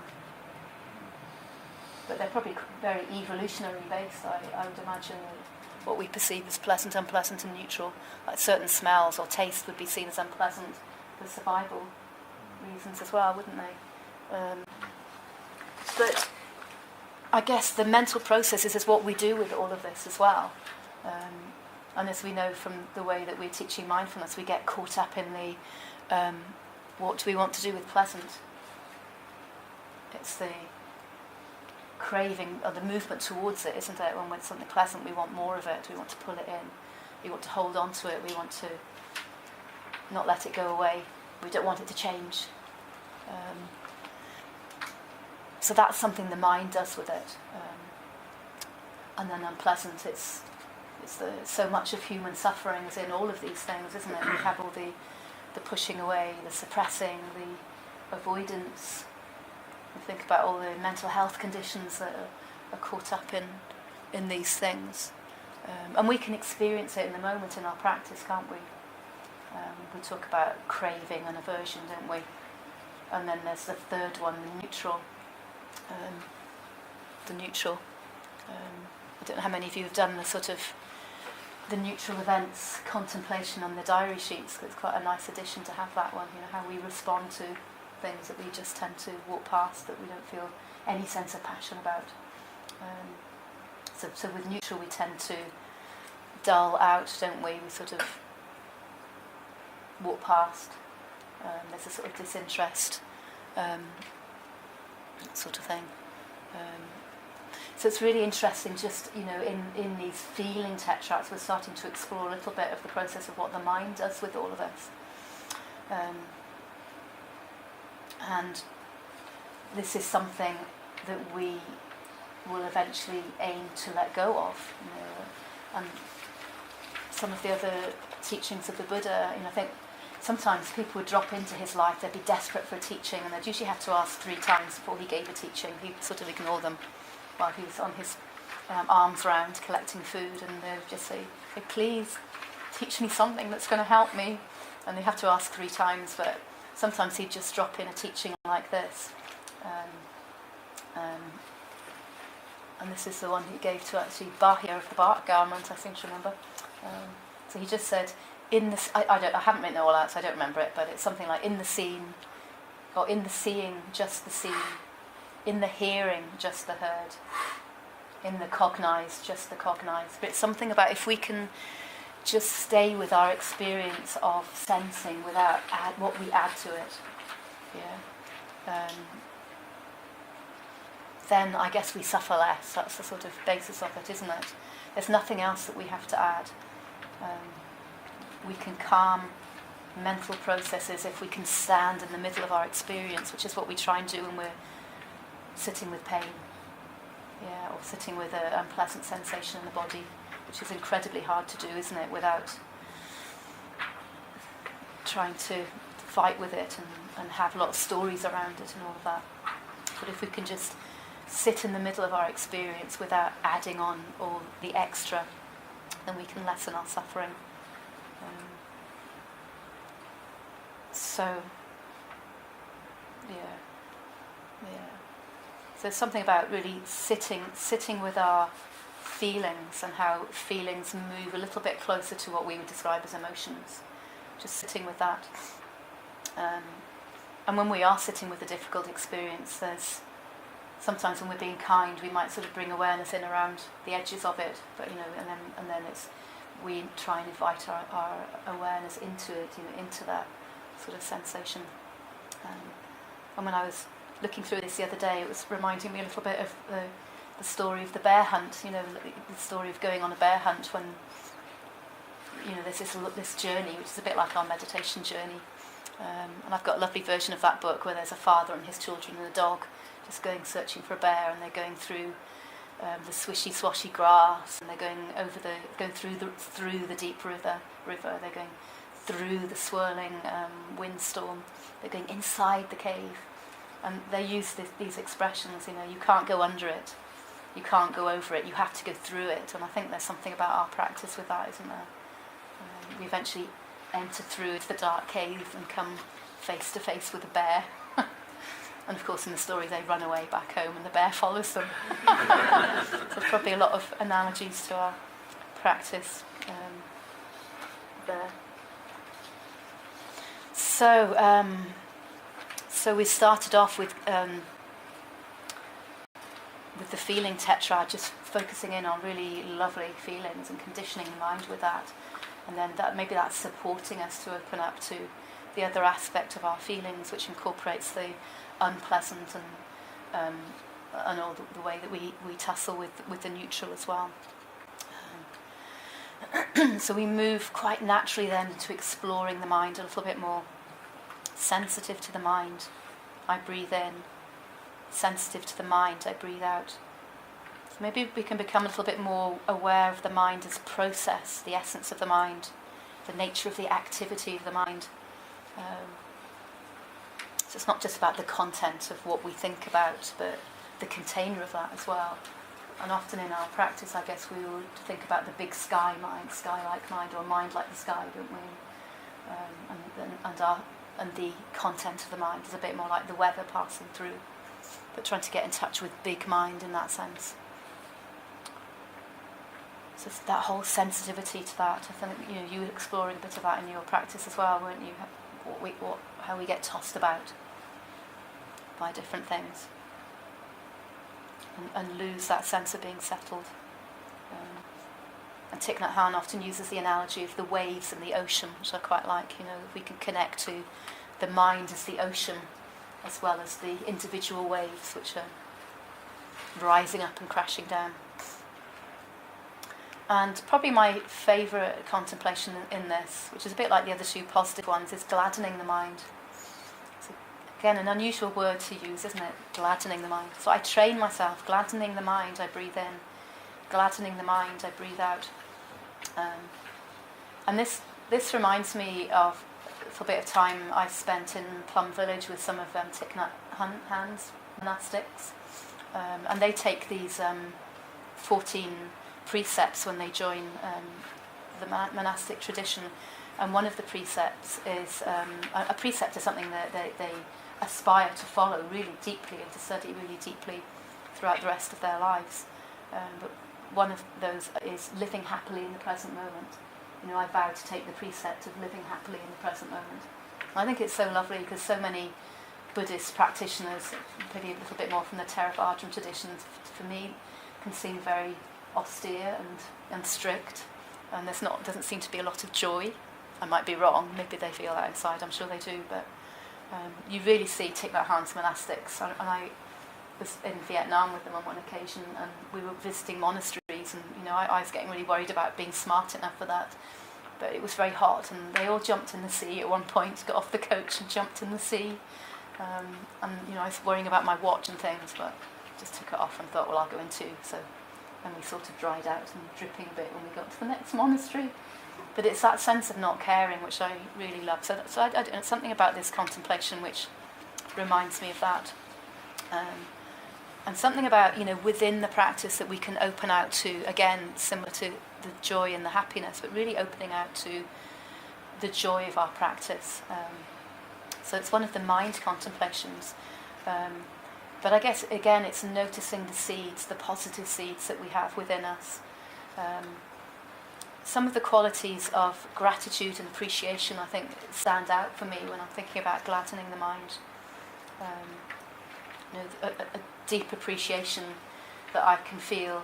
S1: But they're probably very evolutionary based, I would imagine. What we perceive as pleasant, unpleasant, and neutral, like certain smells or tastes would be seen as unpleasant for survival reasons as well, wouldn't they? But I guess the mental processes is what we do with all of this as well. And as we know from the way that we're teaching mindfulness, we get caught up in the what do we want to do with pleasant? It's craving or the movement towards it, isn't it? When it's something pleasant, we want more of it. We want to pull it in. We want to hold on to it. We want to not let it go away. We don't want it to change. So that's something the mind does with it. And then unpleasant, it's so much of human suffering is in all of these things, isn't it? We have all the pushing away, the suppressing, the avoidance. We think about all the mental health conditions that are caught up in these things. And we can experience it in the moment in our practice, can't we? We talk about craving and aversion, don't we? And then there's the third one, the neutral. I don't know how many of you have done the sort of the neutral events contemplation on the diary sheets. It's quite a nice addition to have that one. How we respond to things that we just tend to walk past, that we don't feel any sense of passion about. So with neutral we tend to dull out, don't we? We sort of walk past. There's a sort of disinterest, that sort of thing. So it's really interesting, just in these feeling tetrads, we're starting to explore a little bit of the process of what the mind does with all of us. And this is something that we will eventually aim to let go of. And some of the other teachings of the Buddha, I think sometimes people would drop into his life, they'd be desperate for a teaching, and they'd usually have to ask 3 times before he gave a teaching. He'd sort of ignore them while he was on his arms round collecting food, and they'd just say, hey, please teach me something that's going to help me. And they have to ask 3 times, but sometimes he'd just drop in a teaching like this. And this is the one he gave to actually Bahia of the Bark Garment, I seem to remember. So he just said, I haven't written it all out, so I don't remember it, but it's something like, in the scene, or in the seeing, just the seen, in the hearing, just the heard, in the cognized, just the cognized. But it's something about if we can just stay with our experience of sensing without what we add to it, then I guess we suffer less. That's the sort of basis of it, isn't it? There's nothing else that we have to add. We can calm mental processes if we can stand in the middle of our experience, which is what we try and do when we're sitting with pain, or sitting with an unpleasant sensation in the body, which is incredibly hard to do, isn't it, without trying to fight with it and have a lot of stories around it and all of that. But if we can just sit in the middle of our experience without adding on all the extra, then we can lessen our suffering. So there's something about really sitting with our feelings and how feelings move a little bit closer to what we would describe as emotions. Just sitting with that. And when we are sitting with a difficult experience, there's sometimes when we're being kind, we might sort of bring awareness in around the edges of it, but and then it's we try and invite our awareness into it, into that sort of sensation. And when I was looking through this the other day, it was reminding me a little bit of the story of the bear hunt. The story of going on a bear hunt when there's this journey, which is a bit like our meditation journey. And I've got a lovely version of that book where there's a father and his children and a dog just going searching for a bear, and they're going through the swishy swashy grass, and they're going through the deep river. They're going through the swirling windstorm. They're going inside the cave, and they use these expressions. You can't go under it, you can't go over it, you have to go through it. And I think there's something about our practice with that, isn't there? We eventually enter through the dark cave and come face to face with a bear. And of course in the story they run away back home and the bear follows them. So there's probably a lot of analogies to our practice there. So we started off with the feeling tetrad, just focusing in on really lovely feelings and conditioning the mind with that. And then maybe that's supporting us to open up to the other aspect of our feelings, which incorporates the unpleasant and and all the way that we tussle with the neutral as well. So we move quite naturally then into exploring the mind a little bit more. Sensitive to the mind, I breathe in. Sensitive to the mind, I breathe out. So maybe we can become a little bit more aware of the mind as process, the essence of the mind, the nature of the activity of the mind. So it's not just about the content of what we think about, but the container of that as well. And often in our practice, I guess we would think about the big sky mind, sky-like mind, or mind like the sky, don't we? And the content of the mind is a bit more like the weather passing through, but trying to get in touch with big mind in that sense. So it's that whole sensitivity to that. I think you were exploring a bit of that in your practice as well, weren't you? How we get tossed about by different things. And lose that sense of being settled. And Thich Nhat Hanh often uses the analogy of the waves in the ocean, which I quite like. If we can connect to the mind as the ocean, as well as the individual waves, which are rising up and crashing down. And probably my favourite contemplation in this, which is a bit like the other two positive ones, is gladdening the mind. Again, an unusual word to use, isn't it? Gladdening the mind. So I train myself. Gladdening the mind, I breathe in. Gladdening the mind, I breathe out. And this reminds me of a little bit of time I spent in Plum Village with some of Thich Nhat Hanh's monastics. And they take these 14 precepts when they join the monastic tradition. And one of the precepts is, a precept is something that they aspire to follow really deeply and to study really deeply throughout the rest of their lives. But one of those is living happily in the present moment. I vow to take the precept of living happily in the present moment. And I think it's so lovely because so many Buddhist practitioners, maybe a little bit more from the Theravada traditions, for me, can seem very austere and strict, and doesn't seem to be a lot of joy. I might be wrong, maybe they feel that inside, I'm sure they do, but you really see Thich Nhat Hanh's monastics, and I was in Vietnam with them on one occasion, and we were visiting monasteries, and I was getting really worried about being smart enough for that, but it was very hot, and they all jumped in the sea at one point, got off the coach and jumped in the sea, and I was worrying about my watch and things, but just took it off and thought, well, I'll go in too. So and we sort of dried out and dripping a bit when we got to the next monastery. But it's that sense of not caring which I really love. So it's something about this contemplation which reminds me of that. And something about, within the practice that we can open out to, again, similar to the joy and the happiness, but really opening out to the joy of our practice. So it's one of the mind contemplations. But I guess, again, it's noticing the seeds, the positive seeds that we have within us. Some of the qualities of gratitude and appreciation, I think, stand out for me when I'm thinking about gladdening the mind. A deep appreciation that I can feel.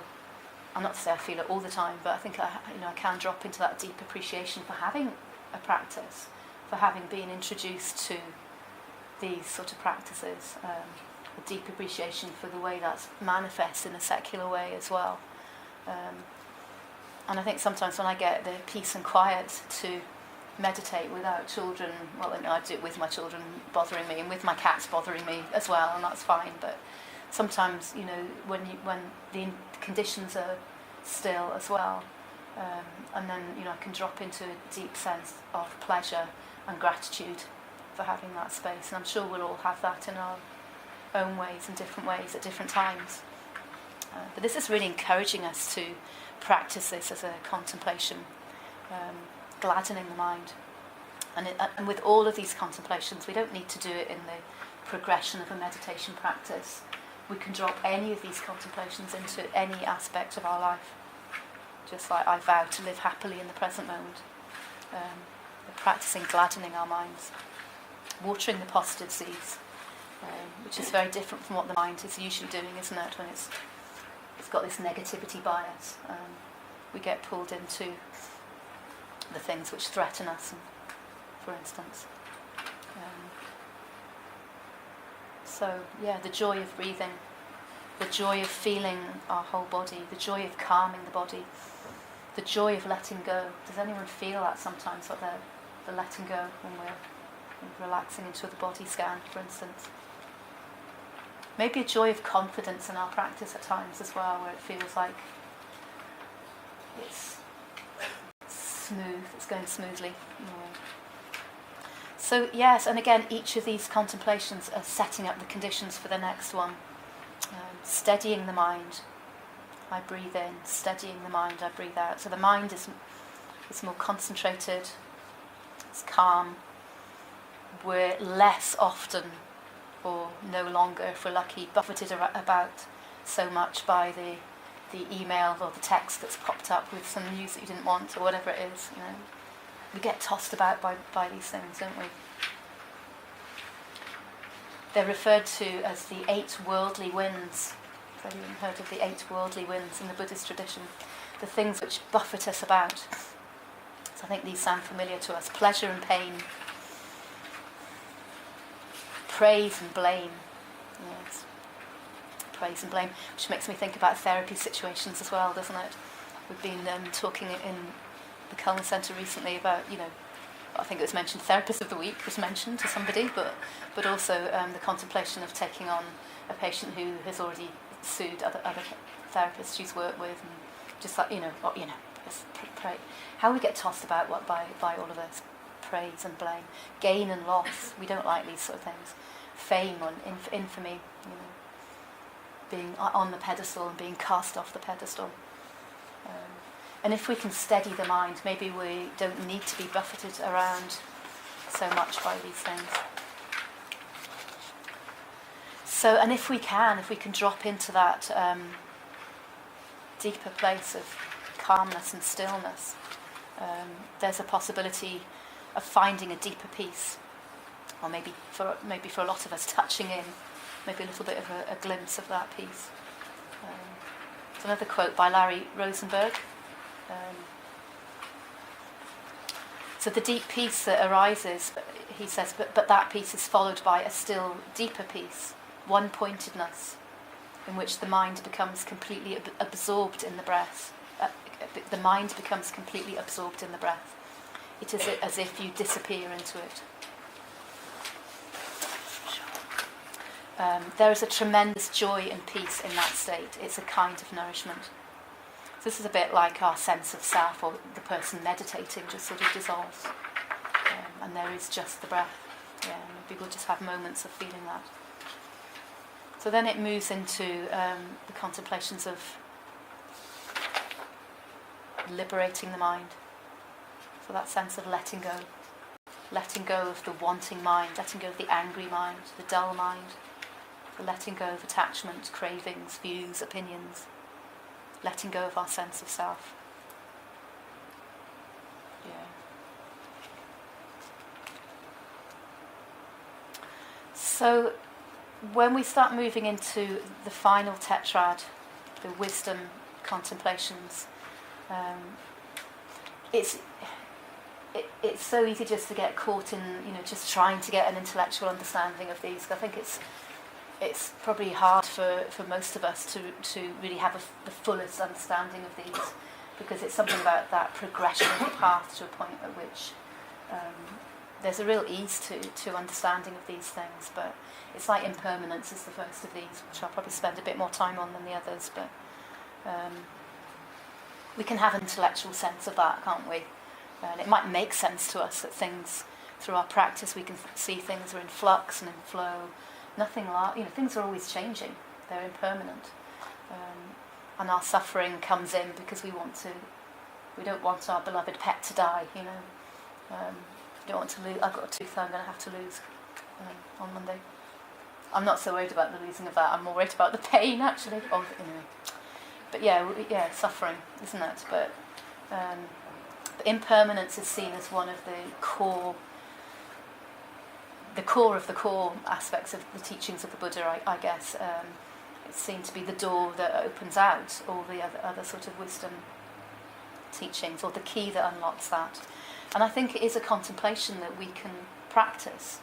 S1: I'm not to say I feel it all the time, but I think I can drop into that deep appreciation for having a practice, for having been introduced to these sort of practices. A deep appreciation for the way that's manifests in a secular way as well. And I think sometimes when I get the peace and quiet to meditate without children, well, I do it with my children bothering me and with my cats bothering me as well, and that's fine. But sometimes, when the conditions are still as well, and then I can drop into a deep sense of pleasure and gratitude for having that space. And I'm sure we'll all have that in our own ways and different ways at different times. But this is really encouraging us to practice this as a contemplation, gladdening the mind. And with all of these contemplations, we don't need to do it in the progression of a meditation practice. We can drop any of these contemplations into any aspect of our life. Just like I vow to live happily in the present moment. Practicing gladdening our minds. Watering the positive seeds. Which is very different from what the mind is usually doing, isn't it? When it's got this negativity bias, we get pulled into the things which threaten us, for instance. The joy of breathing. the joy of feeling our whole body, the joy of calming the body, the joy of letting go. Does anyone feel that sometimes, what the letting go when we're relaxing into the body scan, for instance? Maybe a joy of confidence in our practice at times as well, where it feels like it's smooth, it's going smoothly. So yes, and again, each of these contemplations are setting up the conditions for the next one. Steadying the mind, I breathe in. Steadying the mind, I breathe out. So the mind is more concentrated, it's calm. We're less often, or no longer, if we're lucky, buffeted about so much by the email or the text that's popped up with some news that you didn't want, or whatever it is. We get tossed about by these things, don't we? They're referred to as the 8 worldly winds. Have anyone heard of the 8 worldly winds in the Buddhist tradition? The things which buffet us about. So I think these sound familiar to us. Pleasure and pain. Praise and blame. Yes. Praise and blame. Which makes me think about therapy situations as well, doesn't it? We've been talking in the Cullen Centre recently about, I think it was mentioned, Therapist of the Week was mentioned to somebody, but also the contemplation of taking on a patient who has already sued other therapists she's worked with, and just like, just pray. How we get tossed about by all of this praise and blame, gain and loss. We don't like these sort of things. Fame and infamy, being on the pedestal and being cast off the pedestal. And if we can steady the mind, maybe we don't need to be buffeted around so much by these things. So, and if we can drop into that deeper place of calmness and stillness, there's a possibility of finding a deeper peace, or maybe for a lot of us, touching in, maybe a little bit of a glimpse of that peace. It's another quote by Larry Rosenberg. So the deep peace that arises, he says, but that peace is followed by a still deeper peace, one-pointedness, in which the mind becomes completely absorbed in the breath. The mind becomes completely absorbed in the breath. It is as if you disappear into it. There is a tremendous joy and peace in that state. It's a kind of nourishment. So this is a bit like our sense of self, or the person meditating just sort of dissolves. And there is just the breath. Maybe we'll just have moments of feeling that. So then it moves into the contemplations of liberating the mind. So that sense of letting go of the wanting mind, letting go of the angry mind, the dull mind, the letting go of attachment, cravings, views, opinions, letting go of our sense of self. So when we start moving into the final tetrad, the wisdom contemplations, it's so easy just to get caught in, just trying to get an intellectual understanding of these. I think it's probably hard for most of us to really have the fullest understanding of these, because it's something about that progression of the path to a point at which there's a real ease to understanding of these things. But it's like impermanence is the first of these, which I'll probably spend a bit more time on than the others, but we can have an intellectual sense of that, can't we? And it might make sense to us that things, through our practice, we can see things are in flux and in flow. Things are always changing. They're impermanent. And our suffering comes in because we don't want our beloved pet to die, We don't want to lose. I've got a tooth I'm going to have to lose on Monday. I'm not so worried about the losing of that. I'm more worried about the pain, actually. But yeah, suffering, isn't it? But impermanence is seen as one of the core of the core aspects of the teachings of the Buddha, I guess. It's seen to be the door that opens out all the other sort of wisdom teachings, or the key that unlocks that. And I think it is a contemplation that we can practice.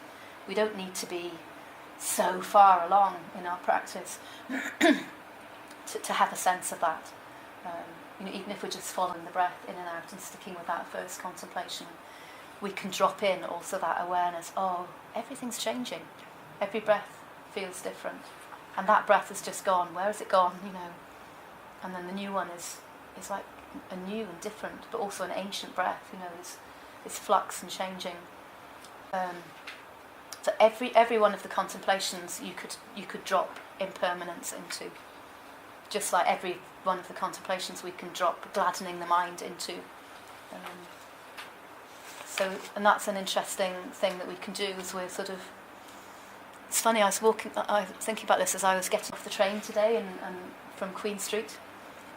S1: We don't need to be so far along in our practice. to have a sense of that. Even if we're just following the breath in and out and sticking with that first contemplation, we can drop in also that awareness, everything's changing. Every breath feels different. And that breath has just gone. Where has it gone? And then the new one is like a new and different, but also an ancient breath, is flux and changing. So every one of the contemplations you could drop impermanence into. Just like every one of the contemplations we can drop gladdening the mind into. And that's an interesting thing that we can do, is we're sort of... It's funny, I was thinking about this as I was getting off the train today and from Queen Street.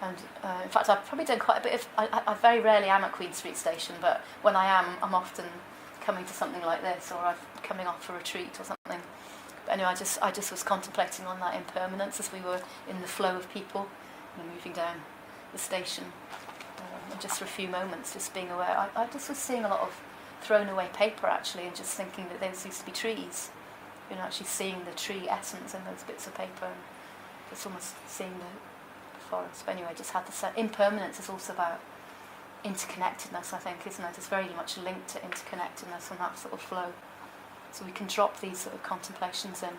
S1: And in fact, I've probably done quite a bit of... I very rarely am at Queen Street Station, but when I am, I'm often coming to something like this, or I'm coming off for a retreat or something. But anyway, I just was contemplating on that impermanence as we were in the flow of people, moving down the station. And just for a few moments, just being aware. I just was seeing a lot of thrown away paper, actually, and just thinking that those used to be trees. Actually seeing the tree essence in those bits of paper, and just almost seeing the forest. But anyway, just had the impermanence is also about interconnectedness, I think, isn't it? It's very much linked to interconnectedness and that sort of flow. So we can drop these sort of contemplations in.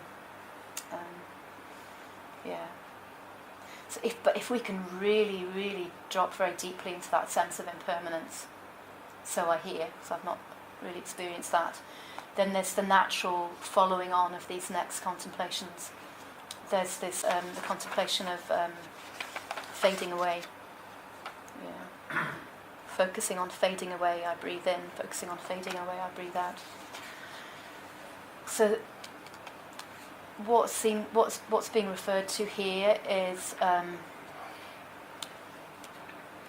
S1: So if we can really, really drop very deeply into that sense of impermanence, so I hear, so I've not really experienced that, then there's the natural following on of these next contemplations. There's this the contemplation of fading away. Focusing on fading away, I breathe in. Focusing on fading away, I breathe out. So what's being referred to here is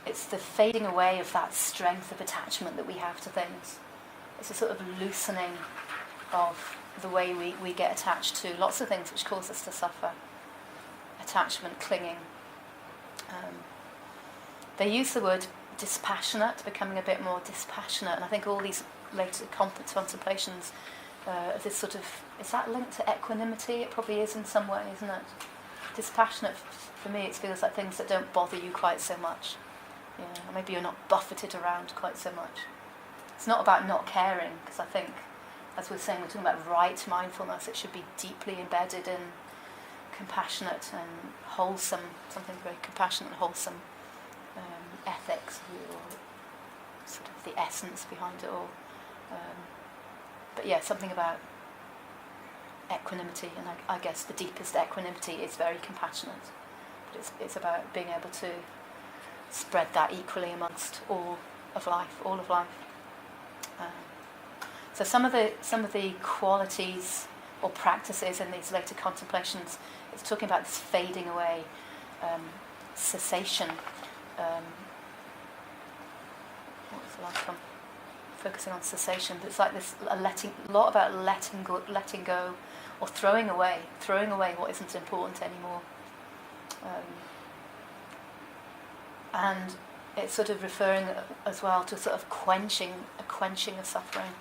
S1: it's the fading away of that strength of attachment that we have to things. It's a sort of loosening of the way we get attached to lots of things which cause us to suffer. Attachment, clinging. They use the word dispassionate, becoming a bit more dispassionate, and I think all these later contemplations this sort of, is that linked to equanimity? It probably is in some way, isn't it? Dispassionate, for me, it feels like things that don't bother you quite so much. Or maybe you're not buffeted around quite so much. It's not about not caring, because I think, as we're saying, we're talking about right mindfulness. It should be deeply embedded in compassionate and wholesome, something very compassionate and wholesome ethics, or sort of the essence behind it all. But yeah, something about equanimity, and I guess the deepest equanimity is very compassionate. But it's about being able to spread that equally amongst all of life. So some of the qualities or practices in these later contemplations, it's talking about this fading away, cessation. What was the last one? Focusing on cessation. But it's like this a lot about letting go, or throwing away what isn't important anymore. And it's sort of referring as well to sort of quenching of suffering.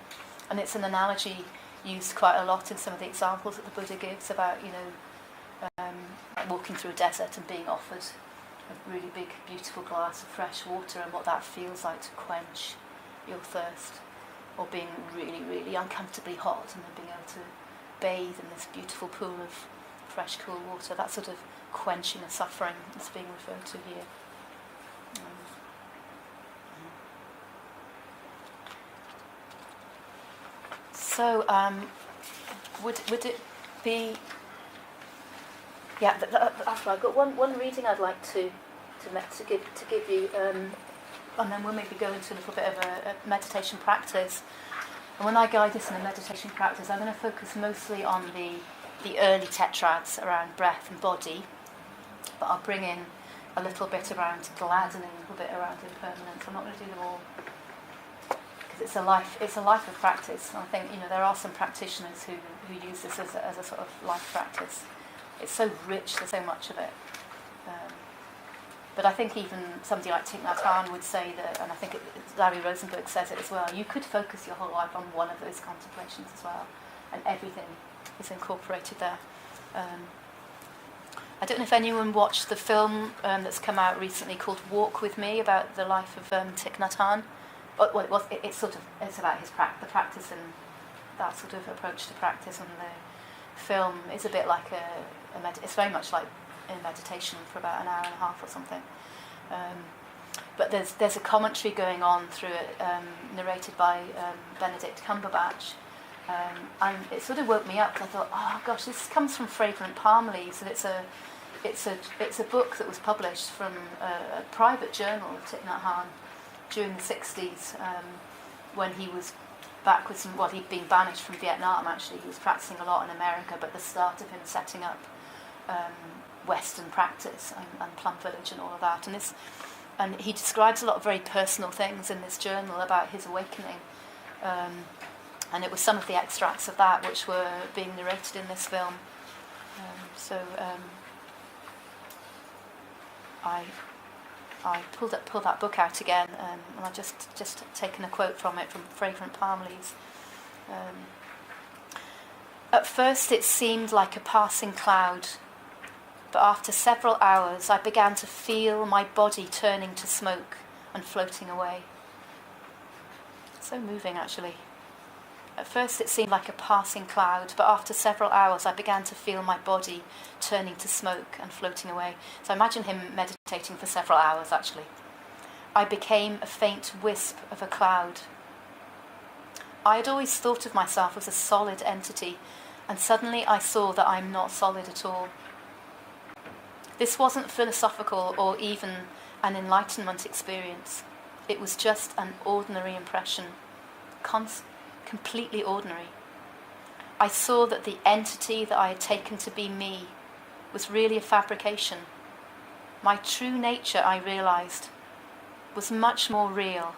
S1: And it's an analogy used quite a lot in some of the examples that the Buddha gives about, like walking through a desert and being offered a really big, beautiful glass of fresh water, and what that feels like to quench your thirst, or being really, really uncomfortably hot and then being able to bathe in this beautiful pool of fresh, cool water. That sort of quenching of suffering is being referred to here. So, would it be? Yeah, that's right. I've got one reading I'd like to give you, and then we'll maybe go into a little bit of a meditation practice. And when I guide this in a meditation practice, I'm going to focus mostly on the early tetrads around breath and body, but I'll bring in a little bit around gladdening, a little bit around impermanence. I'm not going to do them all, because it's a life of practice. And I think there are some practitioners who use this as a sort of life practice. It's so rich, there's so much of it. But I think even somebody like Thich Nhat Hanh would say that, and I think Larry Rosenberg says it as well, you could focus your whole life on one of those contemplations as well, and everything is incorporated there. I don't know if anyone watched the film that's come out recently called Walk With Me, about the life of Thich Nhat Hanh. It's about the practice and that sort of approach to practice, and the film is a bit like it's very much like a meditation for about an hour and a half or something. But there's a commentary going on through it, narrated by Benedict Cumberbatch, and it sort of woke me up. I thought, oh gosh, this comes from Fragrant Palm Leaves, and it's a book that was published from a private journal of Thich Nhat Hanh during the 60s, when he was back with he'd been banished from Vietnam. Actually, he was practicing a lot in America, but the start of him setting up Western practice and Plum Village and all of that, and he describes a lot of very personal things in this journal about his awakening, and it was some of the extracts of that which were being narrated in this film. I pulled that book out again, and I've just taken a quote from it, from Fragrant Palm Leaves. At first it seemed like a passing cloud, but after several hours I began to feel my body turning to smoke and floating away. So moving, actually. At first it seemed like a passing cloud, but after several hours I began to feel my body turning to smoke and floating away. So imagine him meditating for several hours, actually. I became a faint wisp of a cloud. I had always thought of myself as a solid entity, and suddenly I saw that I'm not solid at all. This wasn't philosophical or even an enlightenment experience. It was just an ordinary impression, completely ordinary. I saw that the entity that I had taken to be me was really a fabrication. My true nature, I realised, was much more real,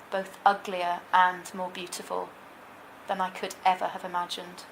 S1: both uglier and more beautiful than I could ever have imagined.